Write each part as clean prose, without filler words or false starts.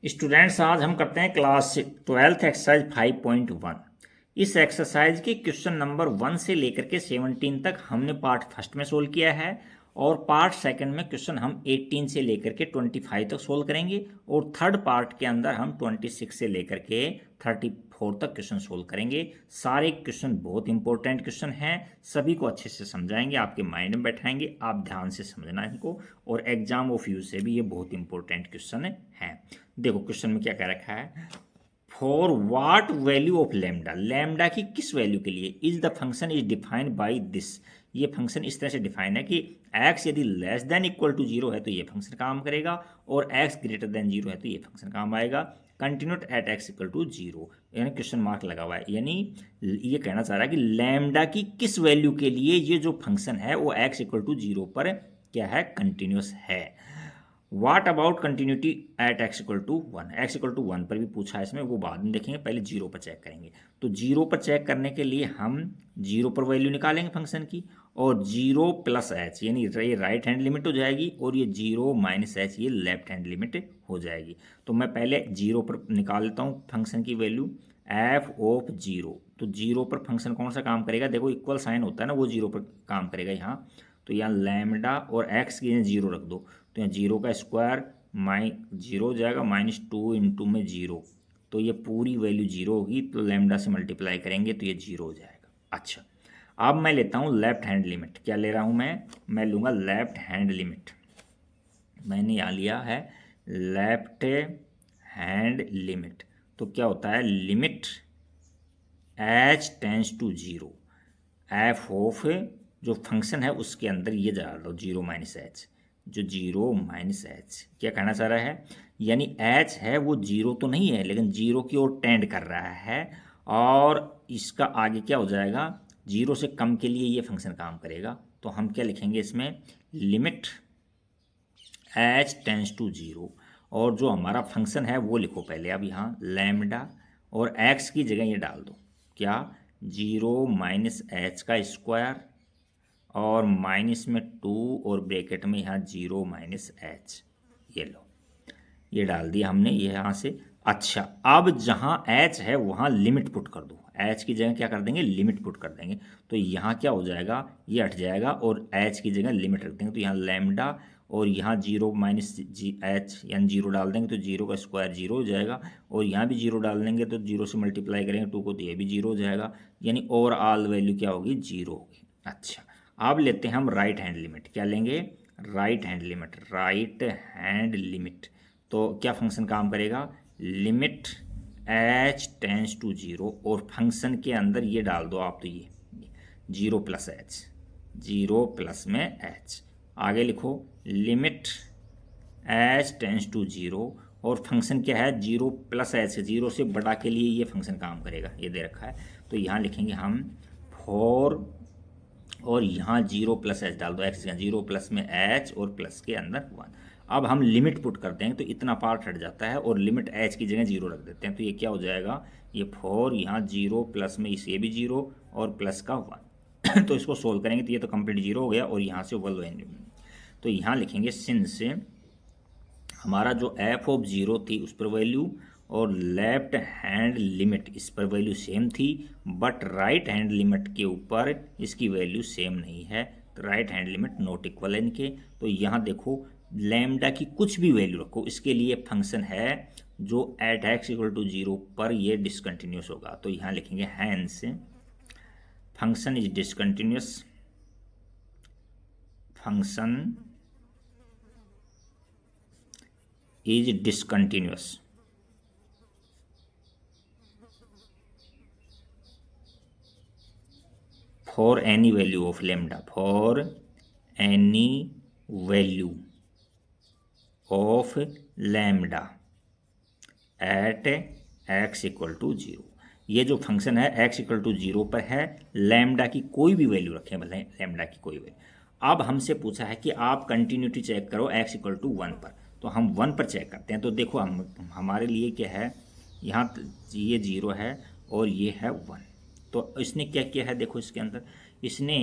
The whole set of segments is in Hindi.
स्टूडेंट्स, आज हम करते हैं क्लास 12th एक्सरसाइज 5.1। इस एक्सरसाइज के क्वेश्चन नंबर 1 से लेकर के 17 तक हमने पार्ट फर्स्ट में सोल्व किया है और पार्ट सेकंड में क्वेश्चन हम 18 से लेकर के 25 तक सोल्व करेंगे और थर्ड पार्ट के अंदर हम 26 से लेकर के 34 तक क्वेश्चन सोल्व करेंगे। सारे क्वेश्चन बहुत इंपॉर्टेंट क्वेश्चन हैं, सभी को अच्छे से समझाएंगे, आपके माइंड में बैठाएंगे, आप ध्यान से समझना इनको। और एग्जाम ऑफ यू से भी ये बहुत इंपॉर्टेंट क्वेश्चन है। देखो क्वेश्चन में क्या कह रखा है, for what value of lambda, lambda की किस वैल्यू के लिए is the function is defined by this, ये फंक्शन इस तरह से डिफाइन है कि x यदि लेस देन इक्वल टू 0 है तो ये फंक्शन काम करेगा और x ग्रेटर देन 0 है तो ये फंक्शन काम आएगा। Continued at x equal to 0, यानी क्वेश्चन मार्क लगा हुआ है, यानी ये कहना चाह रहा है कि लैम्डा की किस वैल्यू के लिए ये जो फंक्शन है वो x इक्वल टू 0 पर क्या है, कंटिन्यूस है। What about continuity at x equal to 1, x equal to 1 पर भी पूछा है इसमें, वो बाद में देखेंगे, पहले 0 पर चेक करेंगे। तो 0 पर चेक करने के लिए हम 0 पर वैल्यू निकालेंगे फंक्शन की और 0 प्लस एच यानी ये राइट हैंड लिमिट हो जाएगी और ये 0 माइनस एच ये लेफ्ट हैंड लिमिट हो जाएगी। तो मैं पहले 0 पर निकाल लेता हूँ फंक्शन की वैल्यू एफ ऑफ 0। तो 0 पर फंक्शन कौन सा काम करेगा, देखो इक्वल साइन होता है ना, वो 0 पर काम करेगा यहाँ। तो यहाँ लैम्डा और एक्स की 0 रख दो, तो यहाँ 0 का स्क्वायर 0 हो जाएगा, -2 इंटू में 0, तो ये पूरी वैल्यू 0 होगी। तो लैम्डा से मल्टीप्लाई करेंगे तो ये 0 हो जाएगा। अच्छा, अब मैं लेता हूँ लेफ्ट हैंड लिमिट। क्या ले रहा हूँ मैं लूँगा लेफ्ट हैंड लिमिट। मैंने यहाँ लिया है लेफ्ट हैंड लिमिट। तो क्या होता है, limit h tends to 0, F of जो फंक्शन है उसके अंदर ये डाल दो 0 माइनस एच, जो 0 माइनस एच क्या कहना चाह रहा है, यानी एच है वो 0 तो नहीं है लेकिन 0 की ओर टेंड कर रहा है और इसका आगे क्या हो जाएगा, 0 से कम के लिए ये फंक्शन काम करेगा। तो हम क्या लिखेंगे इसमें, लिमिट एच टेंस टू 0 और जो हमारा फंक्शन है वो लिखो पहले अब यहाँ लैम्डा और एक्स की जगह ये डाल दो, क्या 0 माइनस एच का स्क्वायर और माइनस में 2 और ब्रैकेट में यहाँ 0 माइनस एच, ये लो, ये डाल दिया हमने ये यहाँ से। अच्छा, अब जहाँ एच है वहाँ लिमिट पुट कर दो, एच की जगह क्या कर देंगे, लिमिट पुट कर देंगे। तो यहाँ क्या हो जाएगा, ये हट जाएगा और एच की जगह लिमिट रख देंगे। तो यहाँ लैम्डा और यहाँ 0 माइनस एच यानी 0 डाल देंगे तो 0 का स्क्वायर 0 हो जाएगा और यहाँ भी 0 डाल देंगे तो 0 से मल्टीप्लाई करेंगे 2 को तो ये भी 0 हो जाएगा, यानी ओवरऑल वैल्यू क्या होगी, 0 होगी। अच्छा, अब लेते हैं हम राइट हैंड लिमिट। क्या लेंगे, right hand limit, right hand limit. तो क्या फंक्शन काम करेगा, लिमिट एच टेंस टू 0 और फंक्शन के अंदर ये डाल दो आप, तो ये 0 प्लस एच, 0 प्लस में एच, आगे लिखो लिमिट एच टेंस टू 0 और फंक्शन क्या है, 0 प्लस एच, 0 से बड़ा के लिए ये फंक्शन काम करेगा, ये दे रखा है। तो यहाँ लिखेंगे हम 4 और यहाँ 0 प्लस एच डाल दो, एक्स 0 प्लस में एच और प्लस के अंदर 1। अब हम लिमिट पुट करते हैं तो इतना पार्ट हट जाता है और लिमिट एच की जगह 0 रख देते हैं। तो ये क्या हो जाएगा, ये 4 यहाँ 0 प्लस में इसे भी 0 और प्लस का 1 तो इसको सोल्व करेंगे तो ये तो कंप्लीट 0 हो गया और यहाँ से 1। तो यहाँ लिखेंगे सिंस हमारा जो एफ ऑफ 0 थी उस पर वैल्यू और लेफ्ट हैंड लिमिट इस पर वैल्यू सेम थी, बट राइट हैंड लिमिट के ऊपर इसकी वैल्यू सेम नहीं है। तो right hand limit not equal इनके। तो यहाँ देखो लैम्डा की कुछ भी वैल्यू रखो, इसके लिए फंक्शन है जो एट एक्स इक्वल टू 0 पर ये डिसकंटिन्यूस होगा। तो यहाँ लिखेंगे हैंस फंक्शन इज डिसकंटिन्यूस, फंक्शन is discontinuous for any value of lambda, for any value of lambda at x equal to 0। ये जो फंक्शन है x इक्वल टू 0 पर है, लैम्डा की कोई भी वैल्यू रखें, मतलब लैम्डा की कोई वैल्यू। अब हमसे पूछा है कि आप कंटिन्यूटी चेक करो x इक्वल टू 1 पर, तो हम 1 पर चेक करते हैं। तो देखो हमारे लिए क्या है, यहाँ ये 0 है और ये है 1। तो इसने क्या किया है, देखो इसके अंदर इसने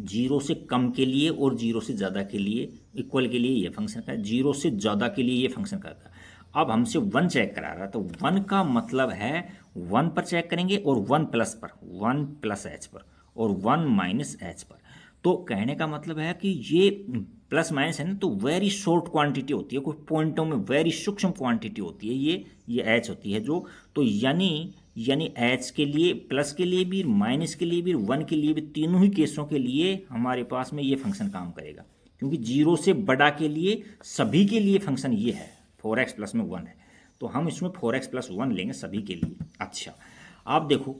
0 से कम के लिए और 0 से ज़्यादा के लिए इक्वल के लिए ये फंक्शन का, 0 से ज़्यादा के लिए ये फंक्शन करता है। अब हमसे 1 चेक करा रहा है, तो 1 का मतलब है 1 पर चेक करेंगे और 1 प्लस पर, 1 प्लस एच पर और 1 माइनस एच पर। तो कहने का मतलब है कि ये प्लस माइनस है ना, तो वेरी शॉर्ट क्वांटिटी होती है, कुछ पॉइंटों में वेरी सूक्ष्म क्वांटिटी होती है, ये एच होती है जो। तो यानी एच के लिए, प्लस के लिए भी, माइनस के लिए भी, 1 के लिए भी, तीनों ही केसों के लिए हमारे पास में ये फंक्शन काम करेगा, क्योंकि 0 से बड़ा के लिए सभी के लिए फंक्शन ये है, 4x प्लस में 1 है, तो हम इसमें 4x प्लस 1 लेंगे सभी के लिए। अच्छा, आप देखो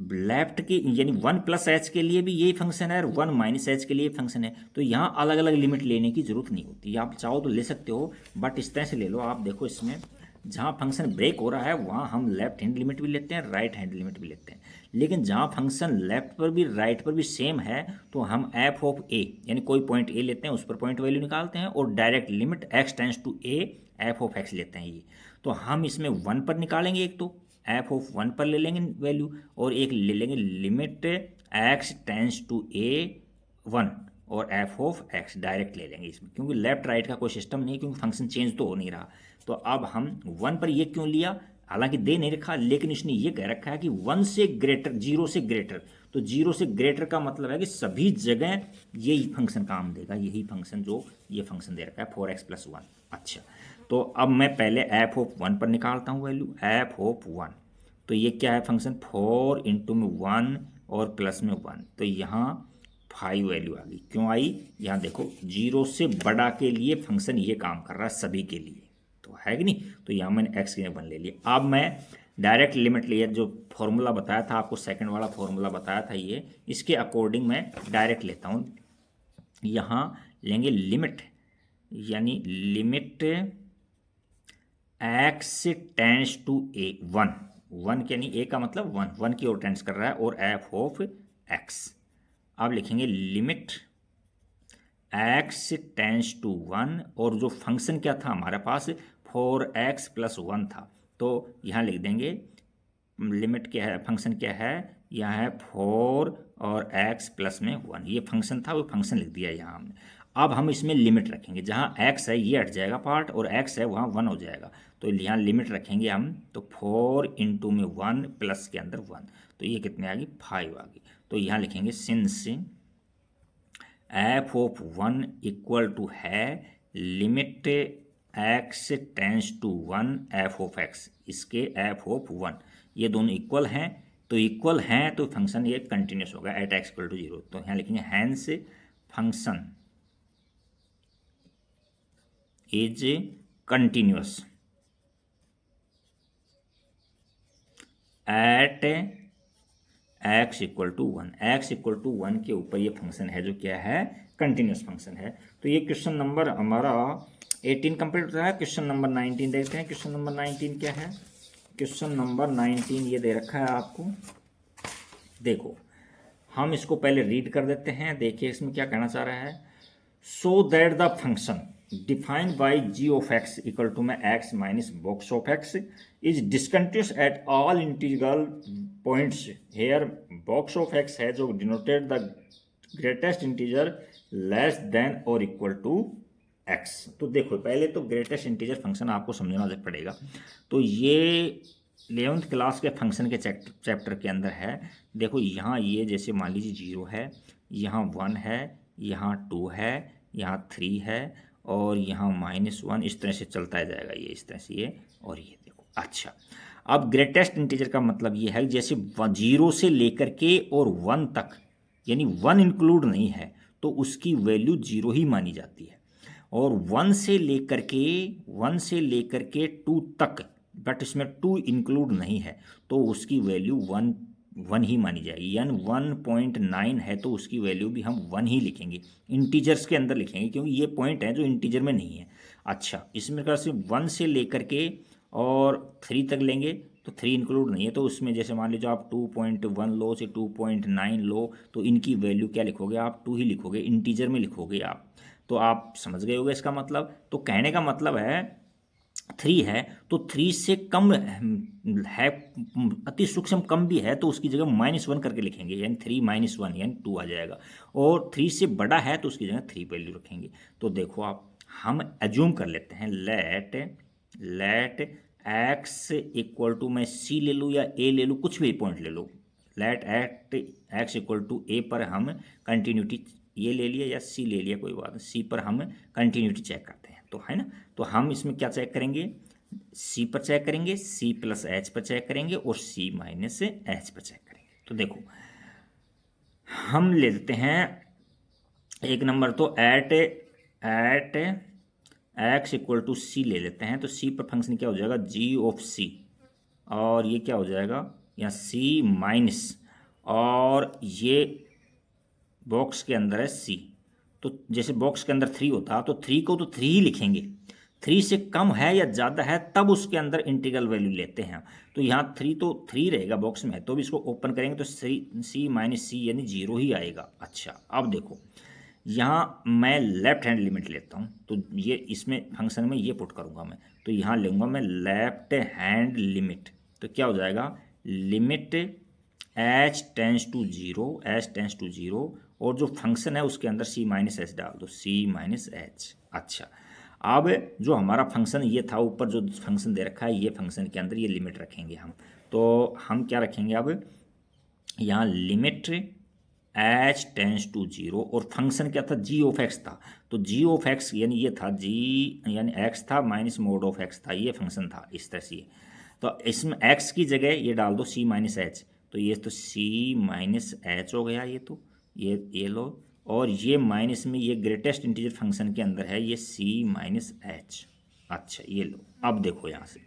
लेफ्ट के यानी 1 प्लस एच के लिए भी यही फंक्शन है और 1 माइनस एच के लिए फंक्शन है, तो यहाँ अलग अलग लिमिट लेने की जरूरत नहीं होती, आप चाहो तो ले सकते हो, बट इस तरह से ले लो। आप देखो इसमें जहाँ फंक्शन ब्रेक हो रहा है वहाँ हम लेफ्ट हैंड लिमिट भी लेते हैं, राइट हैंड लिमिट भी लेते हैं, लेकिन जहाँ फंक्शन लेफ्ट पर भी राइट पर भी सेम है तो हम एफ ऑफ ए यानी कोई पॉइंट ए लेते हैं, उस पर पॉइंट वैल्यू निकालते हैं और direct limit x tends to A F of X लेते हैं ये। तो हम इसमें 1 पर निकालेंगे, एक तो एफ ऑफ 1 पर ले लेंगे वैल्यू, और एक ले लेंगे लिमिट एक्स टेंस टू ए 1 और एफ ऑफ एक्स डायरेक्ट ले लेंगे इसमें, क्योंकि लेफ्ट राइट का कोई सिस्टम नहीं, क्योंकि फंक्शन चेंज तो हो नहीं रहा। तो अब हम 1 पर ये क्यों लिया, हालांकि दे नहीं रखा, लेकिन इसने ये कह रखा है कि 1 से ग्रेटर, 0 से ग्रेटर, तो 0 से ग्रेटर का मतलब है कि सभी जगह यही फंक्शन काम देगा, यही फंक्शन जो ये फंक्शन दे रखा है 4x प्लस 1। अच्छा, तो अब मैं पहले एफ ऑफ 1 पर निकालता हूँ वैल्यू, एफ ऑफ 1, तो ये क्या है फंक्शन 4 इंटू में 1 और प्लस में 1, तो यहाँ 5 वैल्यू आ गई। क्यों आई, यहाँ देखो 0 से बड़ा के लिए फंक्शन ये काम कर रहा है सभी के लिए, तो है कि नहीं, तो यहाँ मैंने एक्स के 1 ले लिया। अब मैं डायरेक्ट लिमिट लिया, जो फॉर्मूला बताया था आपको, सेकंड वाला फॉर्मूला बताया था ये, इसके अकॉर्डिंग मैं डायरेक्ट लेता हूँ। यहाँ लेंगे लिमिट, यानी लिमिट एक्स टेंस टू ए 1, 1 यानी ए का मतलब 1 की ओर टेंस कर रहा है, और एफ ऑफ एक्स। अब लिखेंगे लिमिट एक्स टेंस टू 1, और जो फंक्शन क्या था हमारे पास 4x प्लस 1 था, तो यहाँ लिख देंगे लिमिट क्या है, फंक्शन क्या है, यहाँ है 4 और x प्लस में 1, ये फंक्शन था, वो फंक्शन लिख दिया यहाँ हमने। अब हम इसमें लिमिट रखेंगे, जहाँ x है ये हट जाएगा पार्ट और x है वहाँ 1 हो जाएगा, तो यहाँ लिमिट रखेंगे हम, तो 4 इंटू में 1 प्लस के अंदर 1, तो ये कितने आ गई 5 आ गई। तो यहाँ लिखेंगे since F of 1 equal to है limit x tends to 1 F of X, इसके एफ ऑफ 1, ये दोनों इक्वल हैं, तो इक्वल हैं तो फंक्शन ये कंटिन्यूस होगा एट एक्स इक्वल टू 0, तो यहाँ लिखेंगे hence function is continuous at x equal to 1, x equal to 1 के ऊपर ये फंक्शन है जो क्या है, कंटिन्यूस फंक्शन है। तो ये क्वेश्चन नंबर हमारा 18 कंप्लीट होता है। क्वेश्चन नंबर 19 देखते हैं, क्वेश्चन नंबर 19 क्या है। क्वेश्चन नंबर 19 ये दे रखा है आपको, देखो हम इसको पहले रीड कर देते हैं, देखिए इसमें क्या कहना चाह रहा है। So that the function defined by G of x equal to में X minus box of X is discontinuous at all integral points here box of x है जो denoted the greatest integer less than और इक्वल टू एक्स। तो देखो पहले तो ग्रेटेस्ट इंटीजर फंक्शन आपको समझना पड़ेगा। तो ये 11th क्लास के फंक्शन के चैप्टर के अंदर है। देखो यहाँ ये जैसे मान लीजिए 0 है, यहाँ 1 है, यहाँ 2 है, यहाँ 3 है और यहाँ -1, इस तरह से चलता जाएगा ये, इस तरह से ये और ये देखो। अच्छा, अब ग्रेटेस्ट इंटीजर का मतलब ये है जैसे 0 से लेकर के और 1 तक, यानी 1 इंक्लूड नहीं है तो उसकी वैल्यू 0 ही मानी जाती है, और 1 से लेकर के 2 तक, बट इसमें 2 इंक्लूड नहीं है तो उसकी वैल्यू 1 ही मानी जाएगी। यानी 1.9 है तो उसकी वैल्यू भी हम 1 ही लिखेंगे, इंटीजर्स के अंदर लिखेंगे क्योंकि ये पॉइंट है जो इंटीजर में नहीं है। अच्छा, इसमें का से 1 से लेकर के और 3 तक लेंगे तो 3 इंक्लूड नहीं है, तो उसमें जैसे मान लीजिए आप 2.1 लो से 2.9 लो तो इनकी वैल्यू क्या लिखोगे आप, 2 ही लिखोगे, इंटीजर में लिखोगे आप। तो आप समझ गए होगे इसका मतलब। तो कहने का मतलब है 3 है तो 3 से कम है, अति सूक्ष्म कम भी है तो उसकी जगह -1 करके लिखेंगे, यानी 3 - 1 यानी 2 आ जाएगा। और 3 से बड़ा है तो उसकी जगह 3 वैल्यू रखेंगे। तो देखो आप, हम एज्यूम कर लेते हैं, let let x equal to, मैं सी ले लूँ या ए ले लूँ, कुछ भी पॉइंट ले लो, let at x equal to A पर हम कंटिन्यूटी ये ले लिया या सी ले लिया, कोई बात नहीं, सी पर हम कंटिन्यूटी चेक करते हैं, तो है ना। तो हम इसमें क्या चेक करेंगे, सी पर चेक करेंगे, सी प्लस एच पर चेक करेंगे और सी माइनस एच पर चेक करेंगे। तो देखो हम ले लेते हैं एक नंबर, तो एट एक्स इक्वल टू सी ले लेते हैं। तो सी पर फंक्शन क्या हो जाएगा, जी ऑफ सी, और ये क्या हो जाएगा यहाँ सी माइनस, और ये बॉक्स के अंदर है सी, तो जैसे बॉक्स के अंदर 3 होता तो 3 को तो 3 ही लिखेंगे, 3 से कम है या ज़्यादा है तब उसके अंदर इंटीग्रल वैल्यू लेते हैं। तो यहाँ 3 तो 3 रहेगा बॉक्स में, तो भी इसको ओपन करेंगे तो सी माइनस सी यानी 0 ही आएगा। अच्छा अब देखो यहाँ मैं लेफ्ट हैंड लिमिट लेता हूँ, तो ये इसमें फंक्शन में ये पुट करूँगा मैं, तो यहाँ लूँगा मैं लेफ्ट हैंड लिमिट, तो क्या हो जाएगा लिमिट एच टेंस टू 0 और जो फंक्शन है उसके अंदर सी माइनस एच डाल दो, सी माइनस एच। अच्छा अब जो हमारा फंक्शन ये था, ऊपर जो फंक्शन दे रखा है ये फंक्शन के अंदर ये लिमिट रखेंगे हम, तो हम क्या रखेंगे अब यहाँ लिमिट एच टेंस टू 0 और फंक्शन क्या था, जी ऑफ एक्स था, तो जी ऑफ एक्स यानी ये था जी यानी एक्स था माइनस मोड ऑफ एक्स था, ये फंक्शन था इस तरह से। तो इसमें एक्स की जगह ये डाल दो सी माइनस एच, तो ये तो सी माइनस एच हो गया, ये तो ये लो, और ये माइनस में ये ग्रेटेस्ट इंटीजर फंक्शन के अंदर है ये सी माइनस एच। अच्छा ये लो, अब देखो यहाँ से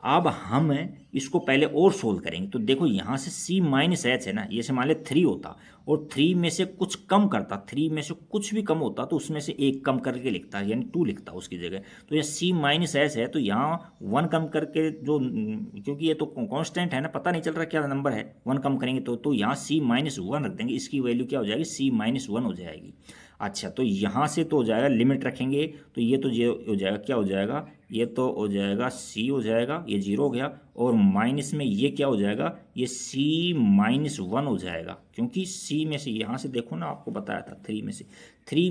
अब हम इसको पहले और सोल्व करेंगे, तो देखो यहाँ से सी माइनस एच है ना, ये से मान ले 3 होता और 3 में से कुछ कम करता, 3 में से कुछ भी कम होता तो उसमें से एक कम करके लिखता यानी 2 लिखता उसकी जगह। तो ये सी माइनस एच है, तो यहाँ 1 कम करके जो, क्योंकि ये तो कांस्टेंट है ना, पता नहीं चल रहा क्या नंबर है, 1 कम करेंगे तो यहाँ सी माइनस 1 रख देंगे, इसकी वैल्यू क्या हो जाएगी सी माइनस 1 हो जाएगी। अच्छा तो यहाँ से तो हो जाएगा लिमिट रखेंगे, तो ये तो ये हो जाएगा, क्या हो जाएगा, ये तो हो जाएगा सी हो जाएगा, ये 0 हो गया, और माइनस में ये क्या हो जाएगा, ये सी माइनस 1 हो जाएगा, क्योंकि सी में से यहाँ से देखो ना, आपको बताया था 3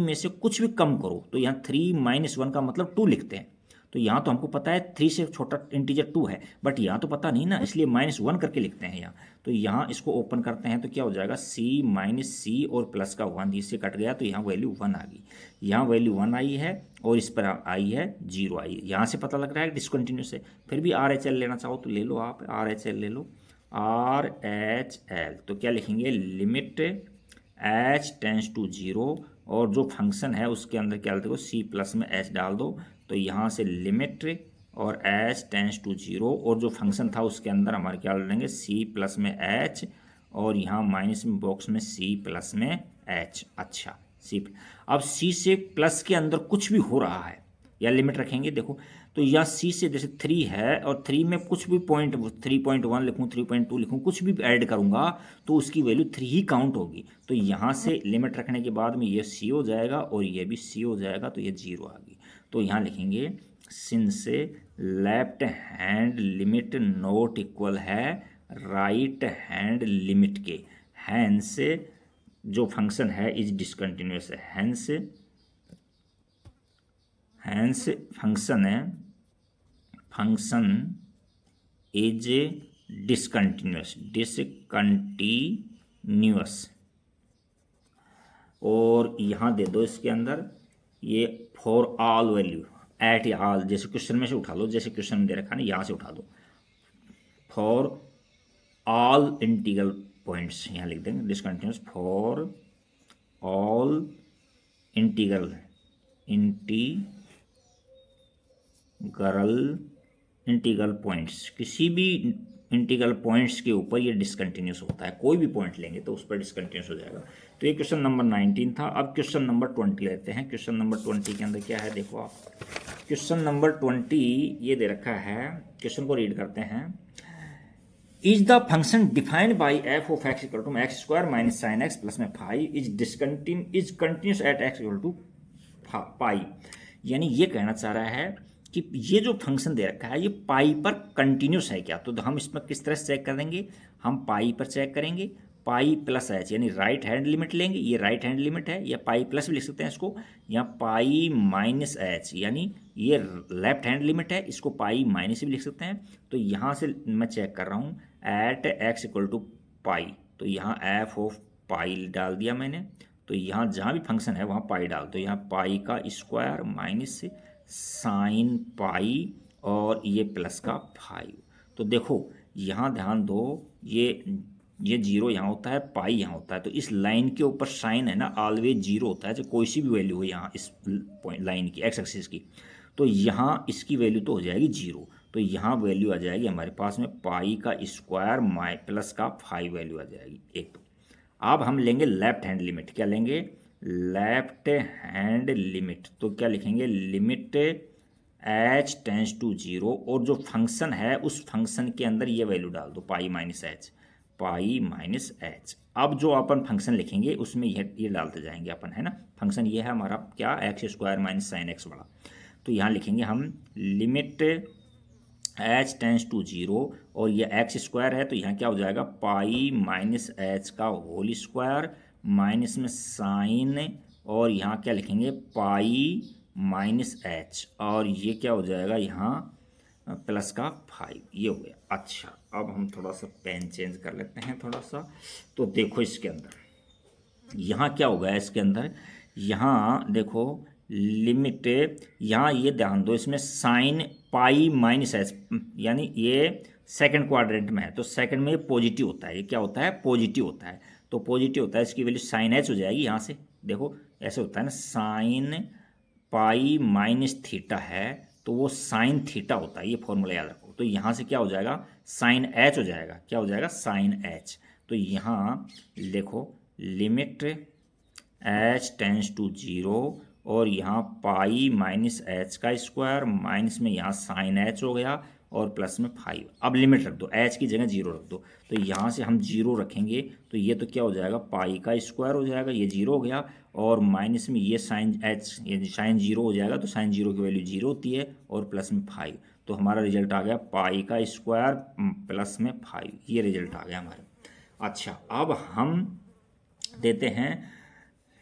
में से कुछ भी कम करो, तो यहाँ 3 माइनस 1 का मतलब 2 लिखते हैं। तो यहाँ तो हमको पता है 3 से छोटा इंटीजर 2 है, बट यहाँ तो पता नहीं ना, इसलिए माइनस 1 करके लिखते हैं यहाँ। तो यहाँ इसको ओपन करते हैं तो क्या हो जाएगा सी माइनस सी और प्लस का 1 इससे कट गया, तो यहाँ वैल्यू 1 आ गई, यहाँ वैल्यू 1 आई है और इस पर आई है 0 आई है। यहाँ से पता लग रहा है डिसकंटिन्यूस है, फिर भी RHL लेना चाहो तो ले लो, आप RHL ले लो, RHL, तो क्या लिखेंगे लिमिट एच टेंस टू 0 और जो फंक्शन है उसके अंदर क्या डाल दो, सी प्लस में एच डाल दो, तो यहाँ से लिमिट और एच टेंस टू 0 और जो फंक्शन था उसके अंदर हमारे क्या डाल देंगे सी प्लस में एच और यहाँ माइनस में बॉक्स में सी प्लस में एच। अच्छा सी, अब सी से प्लस के अंदर कुछ भी हो रहा है या लिमिट रखेंगे, देखो तो यहाँ सी से जैसे 3 है और 3 में कुछ भी पॉइंट 3.1 लिखूँ 3.2 लिखूँ कुछ भी ऐड करूँगा तो उसकी वैल्यू 3 ही काउंट होगी। तो यहाँ से लिमिट रखने के बाद में ये सी हो जाएगा और ये भी सी हो जाएगा, तो ये 0 आ गई। तो यहाँ लिखेंगे since left hand limit not equal है राइट हैंड लिमिट के, हैंस जो फंक्शन है इज डिसकंटिन्यूस है, हैंस फंक्शन इज डिसकंटिन्यूस और यहाँ दे दो इसके अंदर ये for all value at all, जैसे क्वेश्चन में से उठा लो, जैसे क्वेश्चन में दे रखा है ना यहाँ से उठा दो, फॉर ऑल इंटीग्रल पॉइंट्स यहाँ लिख देंगे discontinuous for all integral points, किसी भी इंटीग्रल पॉइंट्स के ऊपर ये डिसकंटिन्यूस होता है, कोई भी पॉइंट लेंगे तो उस पर डिसकंटिन्यूस हो जाएगा। तो ये क्वेश्चन नंबर 19 था। अब क्वेश्चन नंबर 20 लेते हैं। क्वेश्चन नंबर 20 के अंदर क्या है देखो आप, क्वेश्चन नंबर 20 ये दे रखा है, क्वेश्चन को रीड करते हैं। Is the function defined by F of x equal to X square minus sine x plus में phi is continuous at x equal to pi, यानी ये कहना चाह रहा है कि ये जो फंक्शन दे रखा है ये पाई पर कंटिन्यूस है क्या। तो हम इसमें किस तरह से चेक करेंगे, हम पाई पर चेक करेंगे पाई प्लस एच, यानी राइट हैंड लिमिट लेंगे, ये राइट हैंड लिमिट है, या पाई प्लस भी लिख सकते हैं इसको, या पाई माइनस एच, यानी ये लेफ्ट हैंड लिमिट है, इसको पाई माइनस भी लिख सकते हैं। तो यहाँ से मैं चेक कर रहा हूँ एट एक्स इक्वल टू पाई, तो यहाँ एफ ऑफ पाई डाल दिया मैंने। तो यहाँ जहाँ भी फंक्शन है वहाँ पाई डाल दो, यहाँ पाई का स्क्वायर माइनस साइन पाई और ये प्लस का 5। तो देखो यहाँ ध्यान दो, ये जीरो यहाँ होता है, पाई यहाँ होता है, तो इस लाइन के ऊपर साइन है ना ऑलवेज जीरो होता है, चाहे कोई सी भी वैल्यू हो यहाँ इस पॉइंट लाइन की एक्स एक्सिस की। तो यहाँ इसकी वैल्यू तो हो जाएगी जीरो, तो यहाँ वैल्यू आ जाएगी हमारे पास में पाई का स्क्वायर माइ प्लस का 5 वैल्यू आ जाएगी एक। तो अब हम लेंगे लेफ्ट हैंड लिमिट, क्या लेंगे लेफ्ट हैंड लिमिट, तो क्या लिखेंगे limit h tends to zero, और जो फंक्शन है उस फंक्शन के अंदर ये वैल्यू डाल दो पाई माइनस एच, पाई माइनस एच। अब जो अपन फंक्शन लिखेंगे उसमें ये डालते जाएंगे अपन, है ना। फंक्शन ये है हमारा क्या x square minus sine x बड़ा, तो यहाँ लिखेंगे हम limit h tends to zero, और ये एक्स स्क्वायर है तो यहाँ क्या हो जाएगा पाई माइनस एच का होल स्क्वायर माइनस में साइन, और यहाँ क्या लिखेंगे पाई माइनस एच, और ये क्या हो जाएगा यहाँ प्लस का 5, ये हो गया। अच्छा अब हम थोड़ा सा पेन चेंज कर लेते हैं थोड़ा सा। तो देखो इसके अंदर यहाँ क्या हो गया, इसके अंदर यहाँ देखो लिमिट, यहाँ ये ध्यान दो इसमें साइन पाई माइनस एच, यानी ये सेकंड क्वाड्रेंट में है, तो सेकंड में ये पॉजिटिव होता है, ये क्या होता है पॉजिटिव होता है, तो पॉजिटिव होता है, इसकी वैल्यू साइन एच हो जाएगी। यहाँ से देखो ऐसे होता है ना, साइन पाई माइनस थीटा है तो वो साइन थीटा होता है, ये फॉर्मूला याद रखो। तो यहाँ से क्या हो जाएगा साइन एच हो जाएगा, क्या हो जाएगा साइन एच। तो यहाँ देखो limit h tends to zero, और यहाँ पाई माइनस एच का स्क्वायर माइनस में यहाँ साइन एच हो गया और प्लस में 5। अब लिमिट रख दो, एच की जगह जीरो रख दो, तो यहाँ से हम जीरो रखेंगे तो ये तो क्या हो जाएगा पाई का स्क्वायर हो जाएगा, ये जीरो हो गया, और माइनस में ये साइन एच, ये साइन जीरो हो जाएगा, तो साइन जीरो की वैल्यू जीरो होती है, और प्लस में 5, तो हमारा रिजल्ट आ गया पाई का स्क्वायर प्लस में 5, ये रिजल्ट आ गया हमारा। अच्छा अब हम देते हैं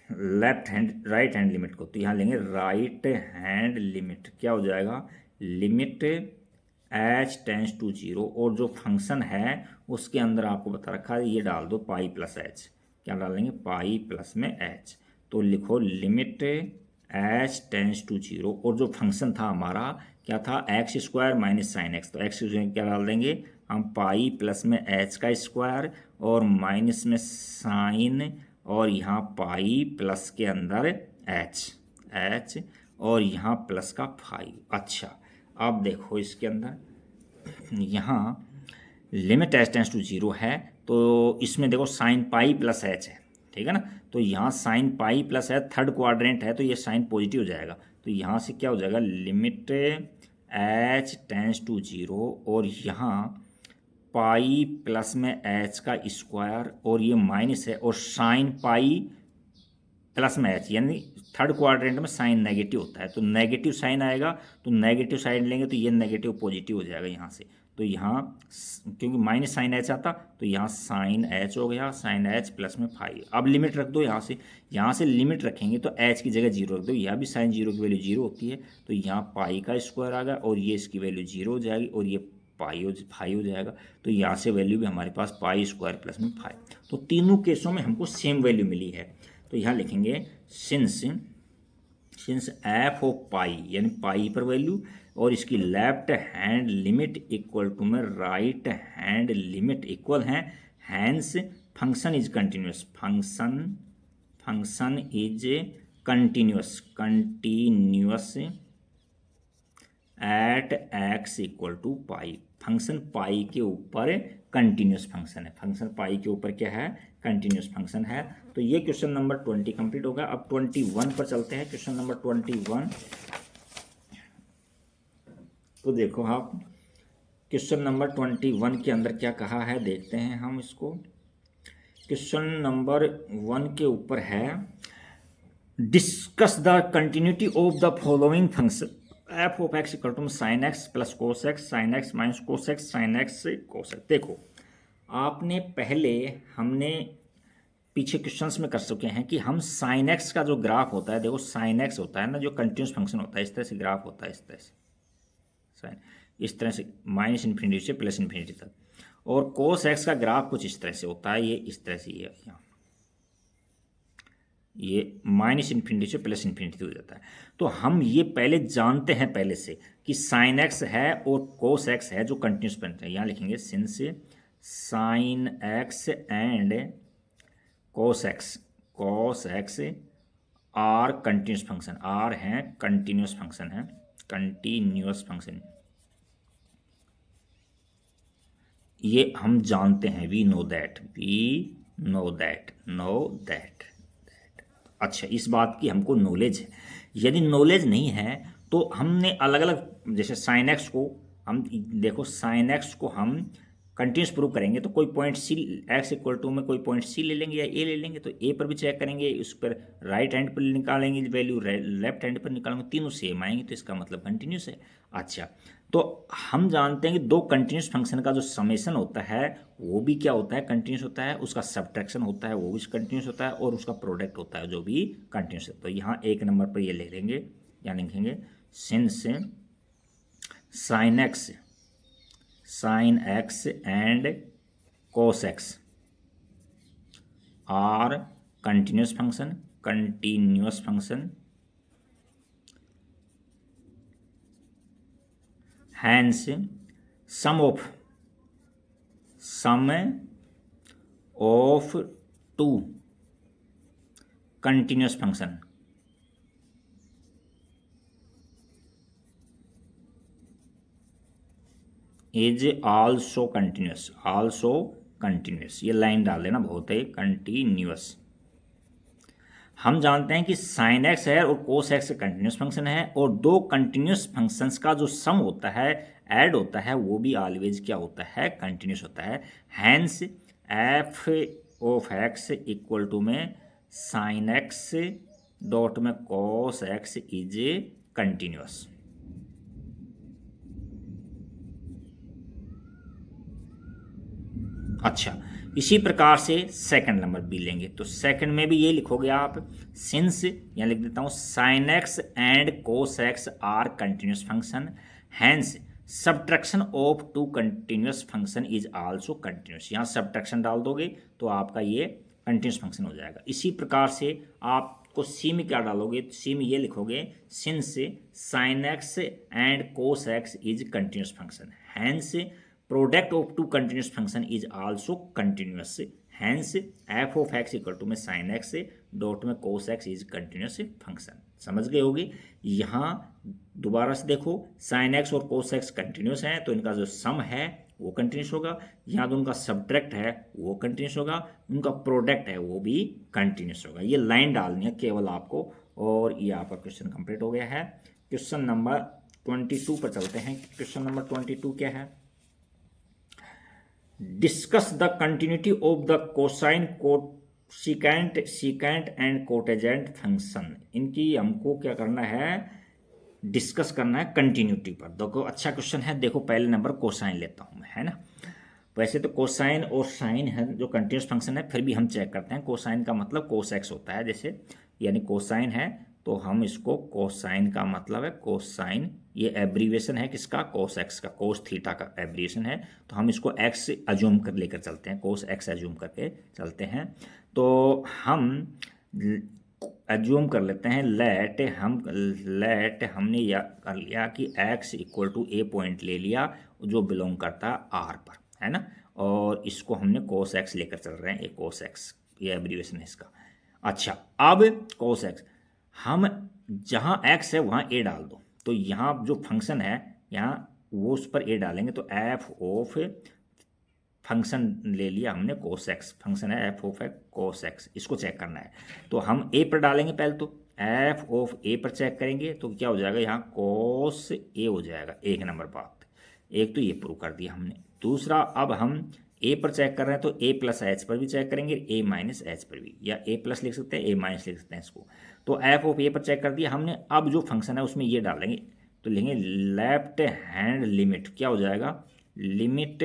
left hand right hand limit को, तो यहाँ लेंगे राइट हैंड लिमिट, क्या हो जाएगा limit h tends to zero, और जो फंक्शन है उसके अंदर आपको बता रखा है ये डाल दो पाई प्लस एच, क्या डालेंगे पाई प्लस में एच। तो लिखो limit h tends to zero, और जो फंक्शन था हमारा क्या था x square minus sine x, तो एक्स क्या डाल देंगे हम पाई प्लस में एच का स्क्वायर और माइनस में साइन, और यहाँ पाई प्लस के अंदर एच और यहाँ प्लस का 5। अच्छा अब देखो इसके अंदर यहाँ limit h tends to zero है, तो इसमें देखो साइन पाई प्लस एच है, ठीक है ना। तो यहाँ sign pi plus H third quadrant है, तो ये साइन पॉजिटिव हो जाएगा, तो यहाँ से क्या हो जाएगा limit h tends to zero, और यहाँ पाई प्लस में एच का स्क्वायर, और ये माइनस है, और साइन पाई प्लस में एच, यानी थर्ड क्वाड्रेंट में साइन नेगेटिव होता है, तो नेगेटिव साइन आएगा, तो नेगेटिव साइन लेंगे तो ये नेगेटिव पॉजिटिव हो जाएगा यहाँ से। तो यहाँ क्योंकि माइनस साइन एच आता, तो यहाँ साइन एच हो गया, साइन एच प्लस में 5। अब लिमिट रख दो, यहाँ से लिमिट रखेंगे तो एच की जगह जीरो रख दो, यहाँ भी साइन जीरो की वैल्यू जीरो होती है, तो यहाँ पाई का स्क्वायर आ गया, और ये इसकी वैल्यू जीरो हो जाएगी, और ये पाई 5 हो जाएगा, तो यहाँ से वैल्यू भी हमारे पास पाई स्क्वायर प्लस में 5। तो तीनों केसों में हमको सेम वैल्यू मिली है, तो यहाँ लिखेंगे सिंस एफ ऑफ पाई, यानी पाई पर वैल्यू, और इसकी left hand limit equal to में राइट हैंड लिमिट इक्वल है, hence function is continuous, function is continuous at x equal to pi, function pi के ऊपर कंटिन्यूस फंक्शन है, फंक्शन पाई के ऊपर क्या है कंटिन्यूस फंक्शन है। तो ये क्वेश्चन नंबर 20 कंप्लीट होगा। अब 21 पर चलते हैं, क्वेश्चन नंबर 21। तो देखो आप क्वेश्चन नंबर 21 के अंदर क्या कहा है देखते हैं हम इसको। क्वेश्चन नंबर 1 के ऊपर है discuss the continuity of the following function f of x equal to sine x plus cos x, sine x minus cos x, sine x से कोस एक्स। देखो आपने पहले हमने पीछे क्वेश्चंस में कर चुके हैं कि हम साइन एक्स का जो ग्राफ होता है, देखो साइन एक्स होता है ना, जो कंटिन्यूस फंक्शन होता है, इस तरह से ग्राफ होता है, इस तरह से साइन, इस तरह से माइनस इन्फिनिटी से प्लस इन्फिनिटी तक, और कोस एक्स का ग्राफ कुछ इस तरह से होता है, ये इस तरह से, ये माइनस इन्फिनिटी से प्लस इन्फिनिटी हो जाता है। तो हम ये पहले जानते हैं पहले से कि साइन एक्स है और कोस एक्स है जो कंटिन्यूस बनते हैं। यहाँ लिखेंगे since sine x and cos x are continuous function, are हैं कंटिन्यूस फंक्शन है, कंटिन्यूस फंक्शन, ये हम जानते हैं, वी नो दैट। अच्छा, इस बात की हमको नॉलेज है। यदि नॉलेज नहीं है तो हमने अलग अलग, जैसे साइन एक्स को हम देखो, साइन एक्स को हम कंटिन्यूस प्रूव करेंगे तो कोई point c, x equal to में कोई पॉइंट सी ले लेंगे या ए ले लेंगे, तो ए पर भी चेक करेंगे, उस पर राइट हैंड पर निकालेंगे वैल्यू, लेफ्ट हैंड पर निकालेंगे, तीनों सेम आएंगे, तो इसका मतलब कंटिन्यूस है। अच्छा, तो हम जानते हैं कि दो कंटिन्यूस फंक्शन का जो समेशन होता है वो भी क्या होता है, कंटिन्यूस होता है, उसका सब्ट्रैक्शन होता है वो भी कंटिन्यूस होता है, और उसका प्रोडक्ट होता है जो भी कंटिन्यूस है। तो यहाँ एक नंबर पर ये ले लेंगे, यहाँ लिखेंगे since sine x and cos x are continuous function, hence sum of two continuous function is also continuous, ये लाइन डाल देना, बहुत है कंटिन्यूस। हम जानते हैं कि साइन एक्स है और कोस एक्स कंटिन्यूस फंक्शन है, और दो कंटिन्यूस फंक्शंस का जो सम होता है, ऐड होता है, वो भी ऑलवेज क्या होता है, कंटिन्यूस होता है। Hence f of x equal to में साइन एक्स डॉट में कोस एक्स इज कंटिन्यूस। अच्छा, इसी प्रकार से सेकंड नंबर भी लेंगे, तो सेकंड में भी ये लिखोगे आप, सिंस, यहाँ लिख देता हूँ, sine x and cos x are continuous function, hence subtraction of two continuous function is also continuous. यहाँ सब्ट्रैक्शन डाल दोगे तो आपका ये कंटिन्यूस फंक्शन हो जाएगा। इसी प्रकार से आपको सी में क्या डालोगे, तो सी में ये लिखोगे, since sine x and cos x is continuous function, hence product of two continuous function is also continuous, hence f of x equal to में साइन एक्स डॉट में cos x is continuous function. समझ गए होगे। यहाँ दोबारा से देखो, साइन एक्स और कोस एक्स कंटिन्यूस हैं तो इनका जो सम है वो कंटिन्यूस होगा, यहाँ जो उनका सब्ट्रैक्ट है वो कंटिन्यूस होगा, उनका प्रोडक्ट है वो भी कंटिन्यूस होगा। ये लाइन डालनी है केवल आपको, और ये आपका क्वेश्चन कंप्लीट हो गया है। क्वेश्चन नंबर 22 पर चलते हैं। क्वेश्चन नंबर 22 क्या है, discuss the continuity of the cosine secant and cotangent function. इनकी हमको क्या करना है, डिस्कस करना है कंटिन्यूटी पर। देखो अच्छा क्वेश्चन है, देखो पहले नंबर कोसाइन लेता हूं मैं, है ना। वैसे तो कोसाइन और साइन है जो कंटिन्यूस फंक्शन है, फिर भी हम चेक करते हैं। कोसाइन का मतलब कोस एक्स होता है, जैसे यानी कोसाइन है तो हम इसको, कोसाइन का मतलब है कोसाइन, ये एब्रीवेशन है किसका, कोस एक्स का, कोस थीटा का एब्रीवेशन है, तो हम इसको एक्स अज्यूम कर लेकर चलते हैं, कोस एक्स अज्यूम करके चलते हैं। तो हम अज्यूम कर लेते हैं, लेट हमने या कर लिया कि x equal to a point ले लिया जो बिलोंग करता है आर पर, है ना, और इसको हमने कोस एक्स लेकर चल रहे हैं, ए कोस एक्स, ये एब्रीवेशन है इसका। अच्छा, अब कोस एक्स, हम जहाँ एक्स है वहाँ ए डाल दो, तो यहाँ जो फंक्शन है यहाँ वो उस पर ए डालेंगे, तो एफ ऑफ फंक्शन ले लिया हमने कोस एक्स, फंक्शन है एफ ऑफ कोस एक्स, इसको चेक करना है। तो हम ए पर डालेंगे पहले, तो एफ ऑफ ए पर चेक करेंगे तो क्या हो जाएगा, यहाँ कोस ए हो जाएगा। एक नंबर बात, एक तो ये प्रूव कर दिया हमने। दूसरा, अब हम ए पर चेक कर रहे हैं तो ए प्लस एच पर भी चेक करेंगे, ए माइनस एच पर भी, या ए प्लस लिख सकते हैं, ए माइनस लिख सकते हैं इसको। तो एफ ऑफ ए पर चेक कर दिया हमने। अब जो फंक्शन है उसमें ये डालेंगे, तो लेंगे लेफ्ट हैंड लिमिट, क्या हो जाएगा, limit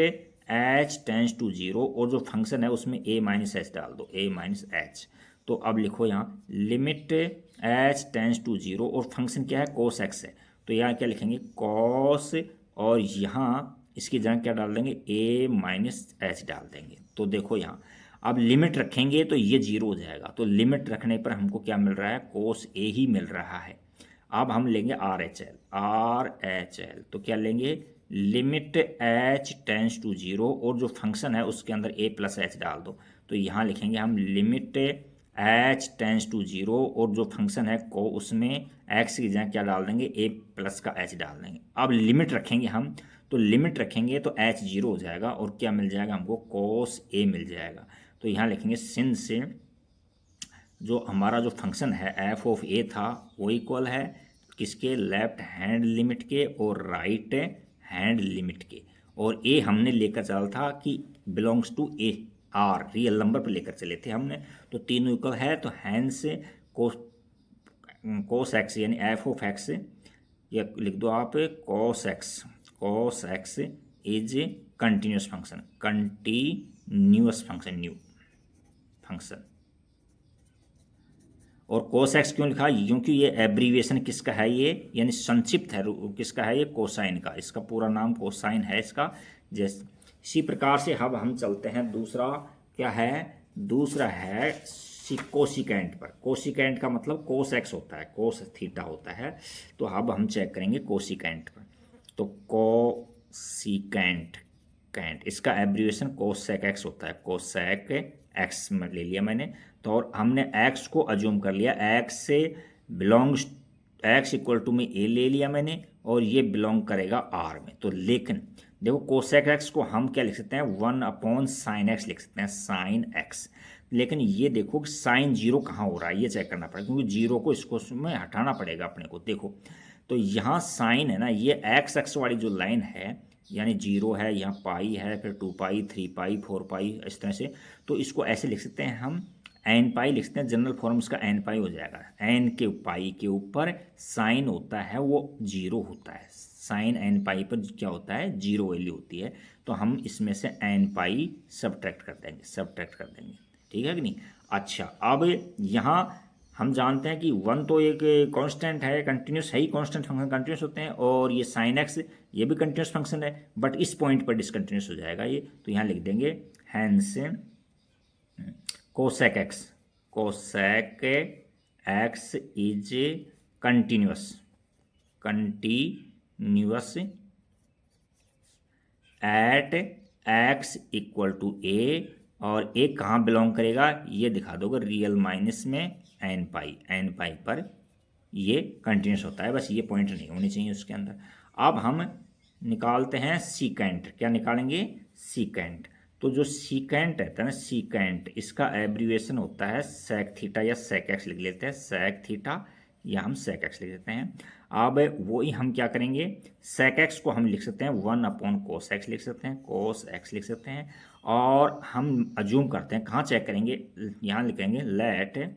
h tends to zero और जो फंक्शन है उसमें ए माइनस एच डाल दो, ए माइनस एच। तो अब लिखो यहाँ limit h tends to zero और फंक्शन क्या है, कोस एक्स है, तो यहाँ क्या लिखेंगे कॉस, और यहाँ इसकी जगह क्या डाल देंगे, ए माइनस एच डाल देंगे। तो देखो यहाँ अब लिमिट रखेंगे तो ये जीरो हो जाएगा, तो लिमिट रखने पर हमको क्या मिल रहा है, कोस ए ही मिल रहा है। अब हम लेंगे R H L, R H L तो क्या लेंगे, limit h tends to zero और जो फंक्शन है उसके अंदर ए प्लस एच डाल दो। तो यहाँ लिखेंगे हम limit h tends to zero और जो फंक्शन है को उसमें एक्स की जगह क्या डाल देंगे, ए प्लस का एच डाल देंगे। अब लिमिट रखेंगे हम, तो लिमिट रखेंगे तो एच जीरो हो जाएगा और क्या मिल जाएगा हमको, कोस ए मिल जाएगा। तो यहाँ लिखेंगे सिंस से जो हमारा जो फंक्शन है एफ ऑफ ए था वो इक्वल है किसके, लेफ्ट हैंड लिमिट के और राइट हैंड लिमिट के, और ए हमने लेकर चला था कि belongs to a R, real number पर लेकर चले थे हमने, तो तीनों इक्वल है, तो हैंस कोस एक्स यानी एफ ऑफ एक्स, या लिख दो आप कोस x is continuous function, continuous function, new function. और कोस एक्स क्यों लिखा, क्योंकि ये एब्रीविएशन किसका है, ये यानी संक्षिप्त है किसका है, ये कोसाइन का, इसका पूरा नाम कोसाइन है इसका। जैसे इसी प्रकार से अब हम चलते हैं दूसरा, क्या है, दूसरा है कोसिकेंट पर। कोसिकेंट का मतलब कोस एक्स होता है, कोस थीटा होता है, तो अब हम चेक करेंगे कोसिकेंट पर। तो कोसिकेंट इसका एब्रीविएशन कोसेक एक्स होता है, कोसेक एक्स में ले लिया मैंने, तो और हमने एक्स को अज्यूम कर लिया, एक्स से बिलोंग्स एक्स इक्वल टू में ए ले लिया मैंने, और ये बिलोंग करेगा आर में। तो लेकिन देखो कोसेक एक्स को हम क्या लिख सकते हैं, 1 साइन एक्स लिख सकते हैं, साइन एक्स। लेकिन ये देखो कि साइन जीरो कहाँ हो रहा है, ये चेक करना पड़ेगा, क्योंकि जीरो को इसको में हटाना पड़ेगा अपने को। देखो तो यहाँ साइन है ना, ये एक्स एक्स वाली जो लाइन है, यानी जीरो है, यहाँ पाई है, फिर 2 पाई 3 पाई 4 पाई इस तरह से, तो इसको ऐसे लिख सकते हैं हम, एन पाई लिख सकते हैं, जनरल फॉर्म उसका एन पाई हो जाएगा। एन के पाई के ऊपर साइन होता है वो जीरो होता है, साइन एन पाई पर क्या होता है, जीरो वैल्यू होती है, तो हम इसमें से एन पाई सब्ट्रैक्ट कर देंगे, ठीक है कि नहीं। अच्छा अब यहाँ हम जानते हैं कि 1 तो एक कांस्टेंट है, कंटिन्यूस है ही, कांस्टेंट फंक्शन कंटिन्यूस होते हैं, और ये साइन एक्स ये भी कंटिन्यूस फंक्शन है, बट इस पॉइंट पर डिसकंटिन्यूस हो जाएगा ये, तो यहाँ लिख देंगे hence cosec X is continuous at x equal to A, और ए कहाँ बिलोंग करेगा ये दिखा दोगे, रियल माइनस में एन पाई पर ये कंटिन्यूस होता है, बस ये पॉइंट नहीं होनी चाहिए उसके अंदर। अब हम निकालते हैं सीकेंट, क्या निकालेंगे, सीकेंट। तो जो सीकेंट रहता है ना, सीकेंट इसका एब्रीविएशन होता है सेक थीटा, या सेक एक्स लिख लेते हैं, सेक थीटा या हम सेक एक्स लिख देते हैं। अब वही हम क्या करेंगे, सेक एक्स को हम लिख सकते हैं 1 कोस एक्स लिख सकते हैं, कोस एक्स लिख सकते हैं, और हम अज्यूम करते हैं, कहाँ चेक करेंगे, यहाँ लिखेंगे लेट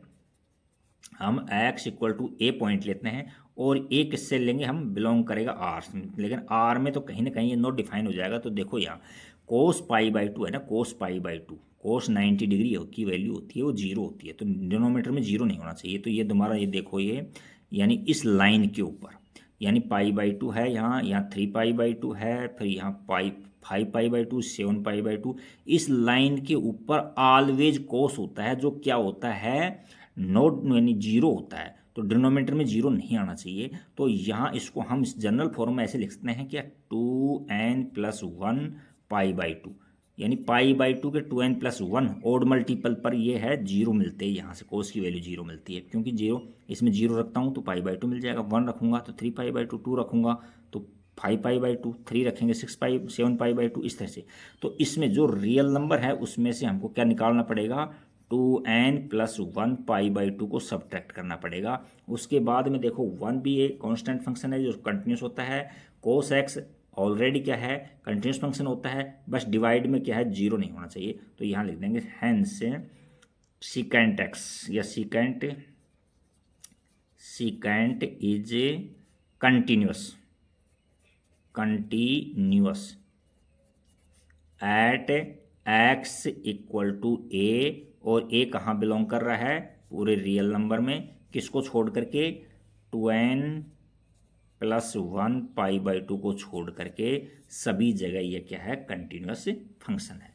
हम x equal to a point लेते हैं, और ए किससे लेंगे हम, बिलोंग करेगा आर, लेकिन आर में तो कहीं ना कहीं ये नॉट डिफाइन हो जाएगा। तो देखो यहाँ कोस पाई बाई टू है ना, cos pi by two, cos 90 degree की वैल्यू होती है वो जीरो होती है, तो डिनोमीटर में जीरो नहीं होना चाहिए। तो ये तुम्हारा ये देखो ये, यानी इस लाइन के ऊपर, यानी पाई बाई टू है यहाँ 3 पाई बाई टू है, फिर यहाँ 5 पाई by to, 7 pi by to, इस लाइन के ऊपर ऑलवेज कोस होता है, जो क्या होता है, नोट यानी जीरो होता है, तो डिनोमीटर में जीरो नहीं आना चाहिए। तो यहाँ इसको हम इस जनरल फॉर्म में ऐसे लिख सकते हैं क्या, 2n+1 पाई बाई टू, यानी पाई बाई टू के 2n+1 ओड मल्टीपल पर ये है जीरो मिलते हैं, यहाँ से कोस की वैल्यू जीरो मिलती है, क्योंकि जीरो इसमें जीरो रखता हूँ तो पाई बाई टू मिल जाएगा, 1 रखूँगा तो 3 पाई बाई टू, 2 रखूँगा तो 5 पाई बाई टू, 3 रखेंगे 7 पाई बाई टू, इस तरह से। तो इसमें जो रियल नंबर है उसमें से हमको क्या निकालना पड़ेगा, 2n+1 पाई बाई टू को सब्ट्रैक्ट करना पड़ेगा। उसके बाद में देखो 1 भी एक कांस्टेंट फंक्शन है जो कंटिन्यूस होता है, कोस एक्स ऑलरेडी क्या है, कंटिन्यूस फंक्शन होता है, बस डिवाइड में क्या है, जीरो नहीं होना चाहिए। तो यहाँ लिख देंगे हैंस सीकेंट एक्स या secant is continuous at x equal to A, और ए कहाँ बिलोंग कर रहा है, पूरे रियल नंबर में, किसको छोड़ करके, 2n+1 π/2 को छोड़ करके सभी जगह ये क्या है, कंटिन्यूस फंक्शन है।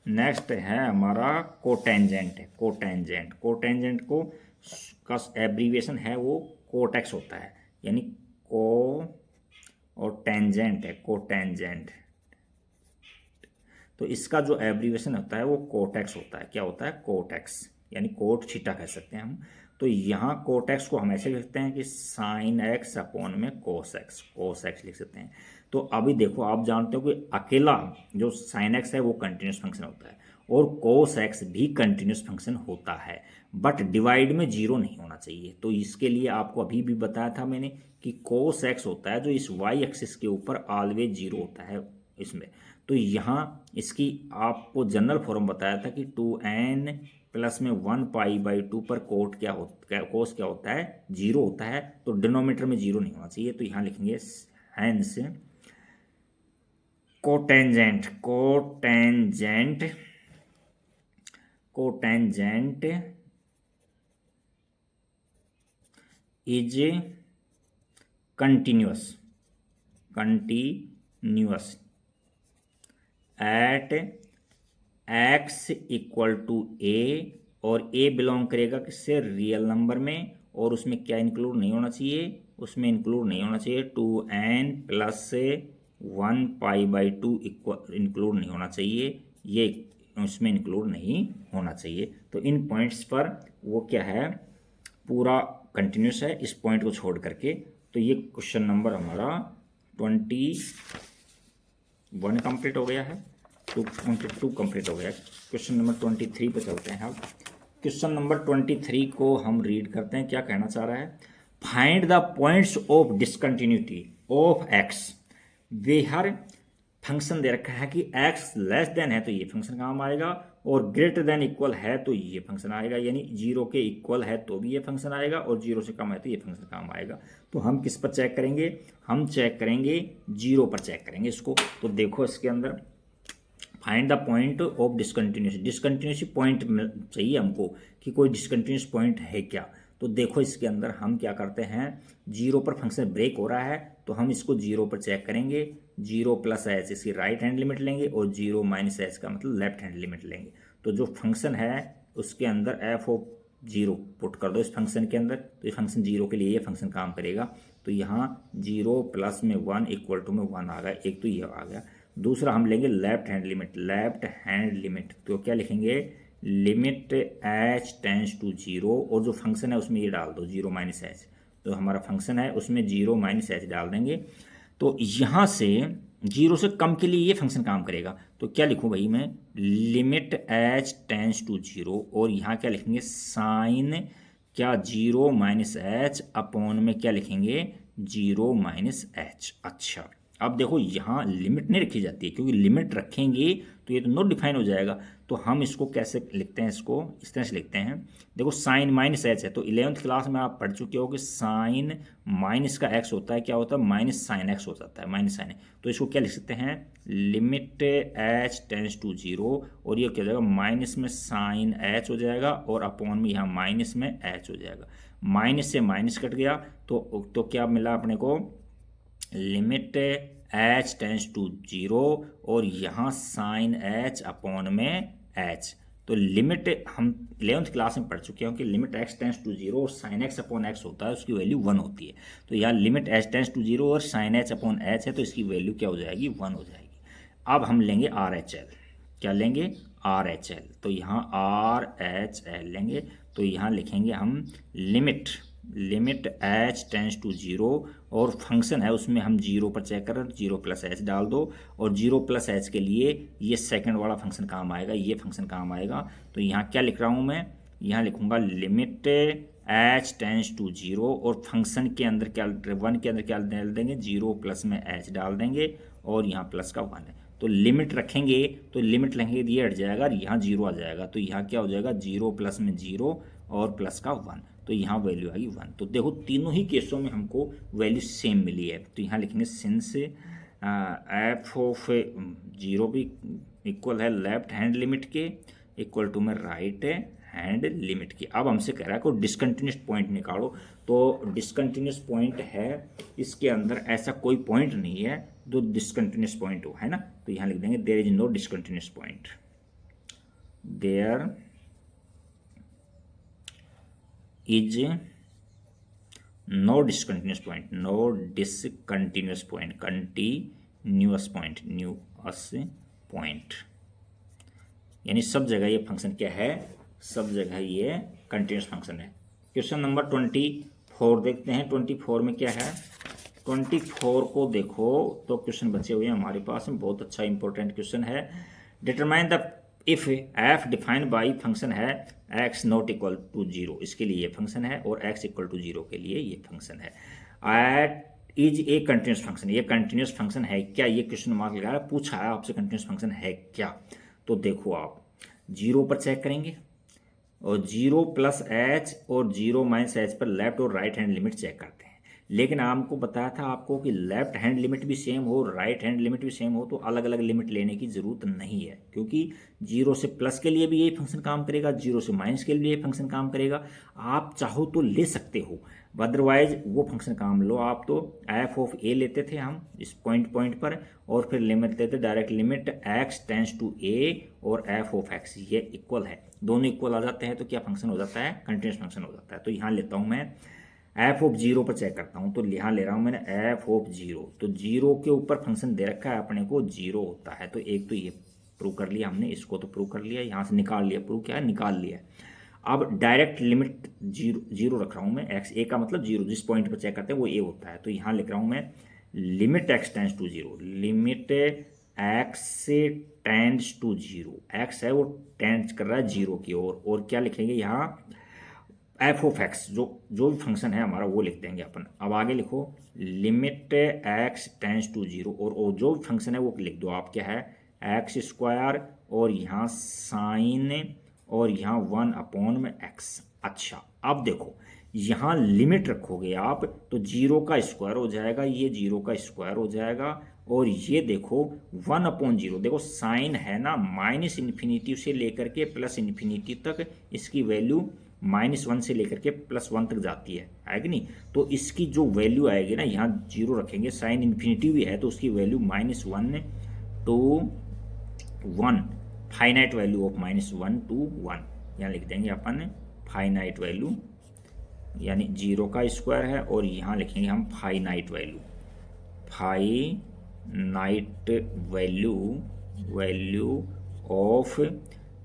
नेक्स्ट है हमारा कोटेंजेंट है। कोटेंजेंट को का एब्रीविएशन है वो कोटेक्स होता है, यानी को और टेंजेंट है, कोटेंजेंट। तो इसका जो एब्रीविएशन होता है वो कोटेक्स होता है। क्या होता है, कोटेक्स, यानी कोट थीटा कह सकते हैं हम। तो यहाँ कोटेक्स को हम ऐसे लिखते हैं कि साइन एक्स अपॉन में कोस एक्स लिख सकते हैं। तो अभी देखो, आप जानते हो कि अकेला जो साइन एक्स है वो कंटिन्यूस फंक्शन होता है और कोस एक्स भी कंटिन्यूस फंक्शन होता है, बट डिवाइड में जीरो नहीं होना चाहिए। तो इसके लिए आपको अभी भी बताया था मैंने कि कोस एक्स होता है जो इस वाई एक्सिस के ऊपर ऑलवेज जीरो होता है इसमें। तो यहाँ इसकी आपको जनरल फॉर्म बताया था कि 2n+1 π/2 पर कोस क्या होता है, जीरो होता है। तो डिनोमिनेटर में जीरो नहीं होना चाहिए। तो यहाँ लिखेंगे hence cotangent is continuous at x equal to A, और ए बिलोंग करेगा किससे, रियल नंबर में, और उसमें क्या इंक्लूड नहीं होना चाहिए, उसमें इंक्लूड नहीं होना चाहिए 2n+1 π/2 इंक्लूड नहीं होना चाहिए, ये उसमें इंक्लूड नहीं होना चाहिए। तो इन पॉइंट्स पर वो क्या है, पूरा कंटिन्यूस है इस पॉइंट को छोड़ करके। तो ये क्वेश्चन नंबर हमारा 21 कंप्लीट हो गया है, 22 कंप्लीट हो गया। क्वेश्चन नंबर 23 पे चलते हैं। अब क्वेश्चन नंबर 23 को हम रीड करते हैं। क्या कहना चाह रहा है, find the points of discontinuity of X. वे हर फंक्शन दे रखा है कि एक्स लेस देन है तो ये फंक्शन काम आएगा, और ग्रेटर देन इक्वल है तो ये फंक्शन आएगा, यानी जीरो के इक्वल है तो भी ये फंक्शन आएगा, और जीरो से कम है तो ये फंक्शन काम आएगा। तो हम किस पर चेक करेंगे, हम चेक करेंगे जीरो पर चेक करेंगे इसको। तो देखो इसके अंदर find the point of discontinuity point चाहिए हमको कि कोई डिसकंटिन्यूस पॉइंट है क्या। तो देखो इसके अंदर हम क्या करते हैं, जीरो पर फंक्शन ब्रेक हो रहा है तो हम इसको जीरो पर चेक करेंगे। 0+h इसकी राइट हैंड लिमिट लेंगे और 0-h का मतलब लेफ्ट हैंड लिमिट लेंगे। तो जो फंक्शन है उसके अंदर f(0) पुट कर दो इस फंक्शन के अंदर, तो ये फंक्शन जीरो के लिए ये फंक्शन काम करेगा। तो यहाँ 0+1 इक्वल टू में 1 आ गया, एक तो ये आ गया। दूसरा हम लेंगे लेफ्ट हैंड लिमिट। तो क्या लिखेंगे, लिमिट h टेंस टू 0, और जो फंक्शन है उसमें ये डाल दो 0-h। तो हमारा फंक्शन है उसमें 0-h डाल देंगे। तो यहाँ से जीरो से कम के लिए ये फंक्शन काम करेगा। तो क्या लिखूँ भाई मैं, लिमिट h टेंस टू 0, और यहाँ क्या लिखेंगे, साइन क्या 0-h अपॉन में क्या लिखेंगे, 0-h। अच्छा, अब देखो यहाँ लिमिट नहीं रखी जाती है, क्योंकि लिमिट रखेंगे तो ये तो नॉट डिफाइन हो जाएगा। तो हम इसको कैसे लिखते हैं, इसको इस तरह से लिखते हैं। देखो साइन -h है, तो 11th क्लास में आप पढ़ चुके हो कि साइन माइनस का x होता है, क्या होता है, माइनस साइन x हो जाता है, माइनस साइन। तो इसको क्या लिख सकते हैं, लिमिट h टेंस टू 0, और ये क्या हो जाएगा, माइनस में साइन h हो जाएगा, और अपॉन में यहाँ माइनस में h हो जाएगा। माइनस से माइनस कट गया तो क्या मिला अपने को, लिमिट h टेंस टू 0, और यहाँ साइन h अपॉन में h। तो लिमिट हम 11th क्लास में पढ़ चुके हैं कि लिमिट x टेंस टू 0 और साइन x अपॉन x होता है, उसकी वैल्यू 1 होती है। तो यहाँ लिमिट h टेंस टू 0 और साइन h अपॉन h है, तो इसकी वैल्यू क्या हो जाएगी, 1 हो जाएगी। अब हम लेंगे RHL। क्या लेंगे, RHL। तो यहाँ RHL लेंगे, तो यहाँ लिखेंगे हम लिमिट h टेंस टू 0, और फंक्शन है उसमें हम 0 पर चेक करें, 0+h डाल दो, और 0+h के लिए ये सेकंड वाला फंक्शन काम आएगा, ये फंक्शन काम आएगा। तो यहाँ क्या लिख रहा हूँ मैं, यहाँ लिखूँगा लिमिट h टेंस टू 0, और फंक्शन के अंदर क्या 1 के अंदर क्या डाल देंगे, 0+ में h डाल देंगे, और यहाँ प्लस का 1 है। तो लिमिट रखेंगे तो लिमिट लेंगे, ये हट जाएगा, यहाँ 0 आ जाएगा। तो यहाँ क्या हो जाएगा, 0+ में 0 और प्लस का 1, तो यहाँ वैल्यू आएगी 1। तो देखो तीनों ही केसों में हमको वैल्यू सेम मिली है। तो यहाँ लिखेंगे सिंस एफ ऑफ जीरो भी इक्वल है लेफ्ट हैंड लिमिट के, इक्वल टू में राइट हैंड लिमिट की। अब हमसे कह रहा है कोई डिसकंटिन्यूस पॉइंट निकालो, तो डिसकंटिन्यूस पॉइंट है इसके अंदर ऐसा कोई पॉइंट नहीं है जो डिसकंटिन्यूस पॉइंट हो, है ना। तो यहाँ लिख देंगे there is no discontinuous point, there is no discontinuous point, no discontinuous point, continuous point, न्यूअस पॉइंट, यानी सब जगह ये फंक्शन क्या है, सब जगह ये कंटिन्यूस फंक्शन है। क्वेश्चन नंबर 24 देखते हैं। 24 में क्या है, 24 को देखो तो क्वेश्चन बचे हुए हैं हमारे पास में, बहुत अच्छा इंपॉर्टेंट क्वेश्चन है। Determine the if F defined by function है X not equal to zero, इसके लिए ये फंक्शन है, और एक्स इक्वल टू जीरो के लिए ये फंक्शन है। At is a continuous function, ये कंटिन्यूस फंक्शन है क्या, ये क्वेश्चन मार्क लगा रहा, पूछा है आपसे कंटिन्यूस फंक्शन है क्या। तो देखो आप जीरो पर चेक करेंगे, और जीरो प्लस एच और जीरो माइनस एच पर लेफ्ट और राइट हैंड लिमिट चेक करते हैं। लेकिन आपको बताया था आपको कि लेफ्ट हैंड लिमिट भी सेम हो, राइट हैंड लिमिट भी सेम हो, तो अलग अलग लिमिट लेने की ज़रूरत नहीं है, क्योंकि जीरो से प्लस के लिए भी यही फंक्शन काम करेगा, जीरो से माइनस के लिए यही फंक्शन काम करेगा। आप चाहो तो ले सकते हो, अदरवाइज वो फंक्शन काम लो आप। तो एफ ऑफ ए लेते थे हम इस पॉइंट पर, और फिर लिमिट लेते direct limit x tends to A और एफ ऑफ एक्स, ये इक्वल है, दोनों इक्वल आ जाते हैं तो क्या फंक्शन हो जाता है, कंटिन्यूस फंक्शन हो जाता है। तो यहाँ लेता हूँ मैं एफ ऑफ जीरो पर चेक करता हूँ, तो यहाँ ले रहा हूँ मैंने एफ ऑफ जीरो, तो जीरो के ऊपर फंक्शन दे रखा है अपने को जीरो होता है, तो एक तो ये प्रूव कर लिया हमने, इसको तो प्रूव कर लिया, यहाँ से निकाल लिया, प्रूव क्या है, निकाल लिया। अब डायरेक्ट लिमिट जीरो रख रहा हूँ मैं, एक्स ए का मतलब जीरो, जिस पॉइंट पर चेक करते हैं वो ए होता है, तो यहाँ लिख रहा हूँ मैं limit x tends to zero, limit x tends to zero, x है वो टेंस कर रहा है जीरो की ओर, और क्या लिखेंगे यहाँ एफ ऑफ एक्स, जो भी फंक्शन है हमारा वो लिख देंगे अपन। अब आगे लिखो limit x tends to zero, और जो भी फंक्शन है वो लिख दो आप, क्या है एक्स स्क्वायर, और यहाँ साइन, और यहाँ 1 में एक्स। अच्छा अब देखो यहाँ लिमिट रखोगे आप तो जीरो का स्क्वायर हो जाएगा, ये जीरो का स्क्वायर हो जाएगा, और ये देखो 1/0, देखो साइन है ना माइनस इन्फिनिटी से लेकर के प्लस इन्फिनिटी तक, इसकी वैल्यू -1 से लेकर के +1 तक जाती है कि नहीं। तो इसकी जो वैल्यू आएगी ना, यहाँ जीरो रखेंगे, साइन इन्फिनिटी भी है तो उसकी value -1 to 1, finite value of -1 to 1, यहाँ लिख देंगे अपन फाइनाइट वैल्यू, यानी जीरो का स्क्वायर है, और यहाँ लिखेंगे हम finite value, finite value of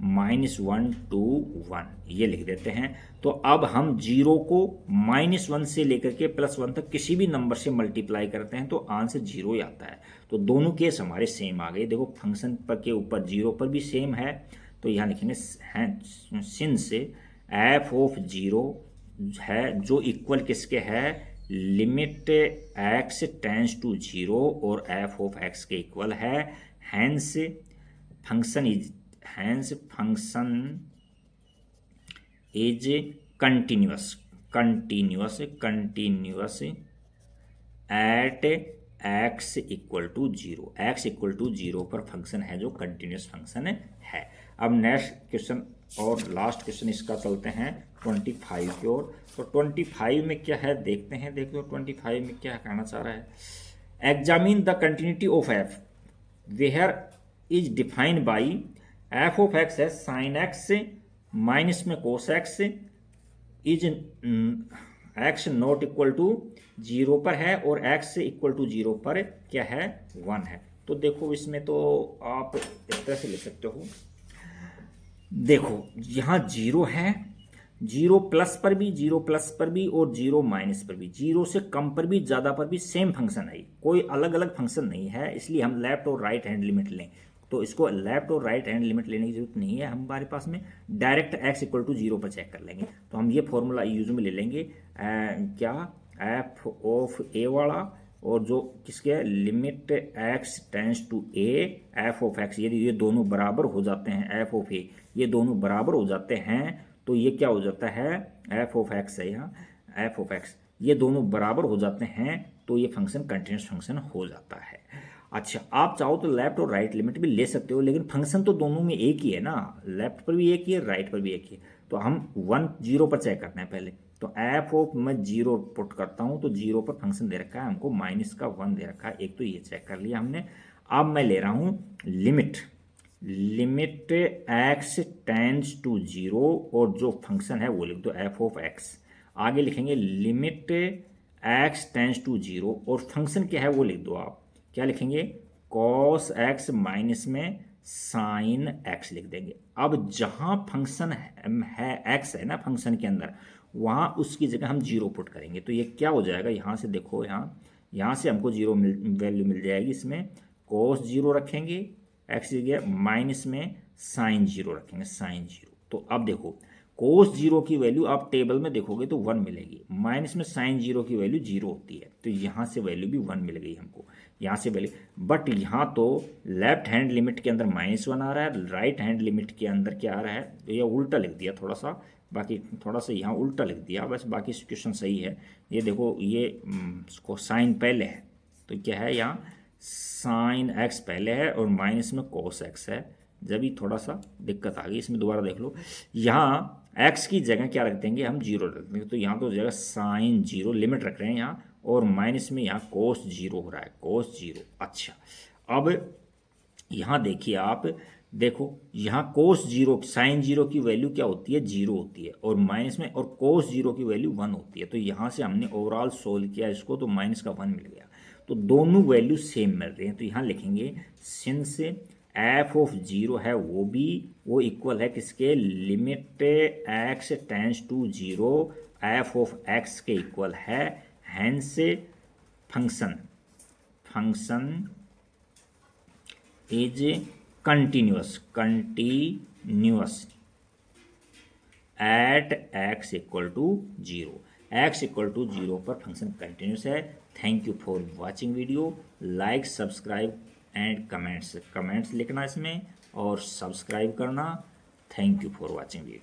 -1 to 1, ये लिख देते हैं। तो अब हम जीरो को -1 से लेकर के +1 तक किसी भी नंबर से मल्टीप्लाई करते हैं तो आंसर जीरो ही आता है। तो दोनों केस हमारे सेम आ गए, देखो फंक्शन पर के ऊपर जीरो पर भी सेम है, तो यहाँ लिखेंगे सिंस एफ ऑफ जीरो है जो इक्वल किसके है, limit x tends to zero और एफ ऑफ एक्स के इक्वल है, hence function is continuous at x equal to zero, x equal to zero पर फंक्शन है जो कंटिन्यूअस फंक्शन है। अब नेक्स्ट क्वेश्चन और लास्ट क्वेश्चन इसका चलते हैं 25 की ओर। तो 25 में क्या है देखते हैं, देख लो 25 में क्या कहना चाह रहा है। Examine the continuity of f where is defined by F of x है साइन एक्स माइनस में cos x is x not equal to zero पर है और एक्स इक्वल टू जीरो पर क्या है 1 है। तो देखो इसमें तो आप इस तरह से लिख सकते हो, देखो यहाँ जीरो है, जीरो प्लस पर भी, जीरो प्लस पर भी और जीरो माइनस पर भी, जीरो से कम पर भी ज़्यादा पर भी सेम फंक्शन है, कोई अलग अलग फंक्शन नहीं है, इसलिए हम लेफ्ट और राइट हैंड लिमिट लें। तो इसको लेफ्ट और राइट हैंड लिमिट लेने की जरूरत नहीं है, हमारे पास में direct x equal to zero पर चेक कर लेंगे। तो हम ये फॉर्मूला यूज में ले लेंगे क्या एफ ऑफ ए वाला, और जो किसके limit x tends to A F of x, यदि ये दोनों बराबर हो जाते हैं, एफ ऑफ ए ये दोनों बराबर हो जाते हैं तो ये क्या हो जाता है, एफ ऑफ एक्स है यहाँ एफ ऑफ एक्स, ये दोनों बराबर हो जाते हैं तो ये फंक्शन कंटिन्यूस फंक्शन हो जाता है। अच्छा, आप चाहो तो लेफ्ट और राइट लिमिट भी ले सकते हो, लेकिन फंक्शन तो दोनों में एक ही है ना, लेफ्ट पर भी एक ही है, राइट पर भी एक ही है। तो हम 1 0 पर चेक करते हैं पहले। तो एफ ऑफ मैं 0 पुट करता हूँ, तो 0 पर फंक्शन दे रखा है हमको, माइनस का 1 दे रखा है, एक तो ये चेक कर लिया हमने। अब मैं ले रहा हूँ limit, limit x tends to 0, और जो फंक्शन है वो लिख दो एफ ऑफ एक्स। आगे लिखेंगे लिमिट एक्स टेंड्स टू 0, और फंक्शन क्या है वो लिख दो आप, क्या लिखेंगे, कॉस एक्स माइनस में साइन एक्स लिख देंगे। अब जहाँ फंक्शन है एक्स है ना फंक्शन के अंदर, वहाँ उसकी जगह हम 0 पुट करेंगे। तो ये क्या हो जाएगा, यहाँ से देखो, यहाँ से हमको 0 वैल्यू मिल जाएगी। इसमें कॉस 0 रखेंगे एक्स की जगह, माइनस में साइन 0 रखेंगे, साइन 0। तो अब देखो कोस 0 की वैल्यू आप टेबल में देखोगे तो 1 मिलेगी, माइनस में साइन 0 की वैल्यू 0 होती है, तो यहाँ से वैल्यू भी 1 मिल गई हमको, यहाँ से वैल्यू। बट यहाँ तो लेफ्ट हैंड लिमिट के अंदर -1 आ रहा है, राइट हैंड लिमिट के अंदर क्या आ रहा है, तो ये उल्टा लिख दिया थोड़ा सा, बाकी थोड़ा सा यहाँ उल्टा लिख दिया, बस बाकी क्वेश्चन सही है। ये देखो, ये इसको साइन पहले है, तो क्या है यहाँ साइन एक्स पहले है और माइनस में कोस एक्स है, जब ही थोड़ा सा दिक्कत आ गई। इसमें दोबारा देख लो, यहाँ एक्स की जगह क्या रख देंगे हम, 0 रख देंगे, तो यहाँ तो जगह साइन 0 लिमिट रख रहे हैं यहाँ, और माइनस में यहाँ कोस 0 हो रहा है, कोस 0। अच्छा, अब यहाँ देखिए आप, देखो यहाँ कोस 0 साइन 0 की वैल्यू क्या होती है, 0 होती है, और माइनस में, और कोस 0 की वैल्यू 1 होती है। तो यहाँ से हमने ओवरऑल सोल्व किया इसको, तो माइनस का 1 मिल गया, तो दोनों वैल्यू सेम मिल रही हैं। तो यहाँ लिखेंगे सिंस एफ ऑफ 0 है वो इक्वल है किसके, limit x tends to 0 F of x के इक्वल है, hence function is continuous at x equal to 0, x equal to 0 पर फंक्शन कंटिन्यूस है। Thank you for watching video, like subscribe and comments लिखना इसमें और सब्सक्राइब करना। Thank you for watching video.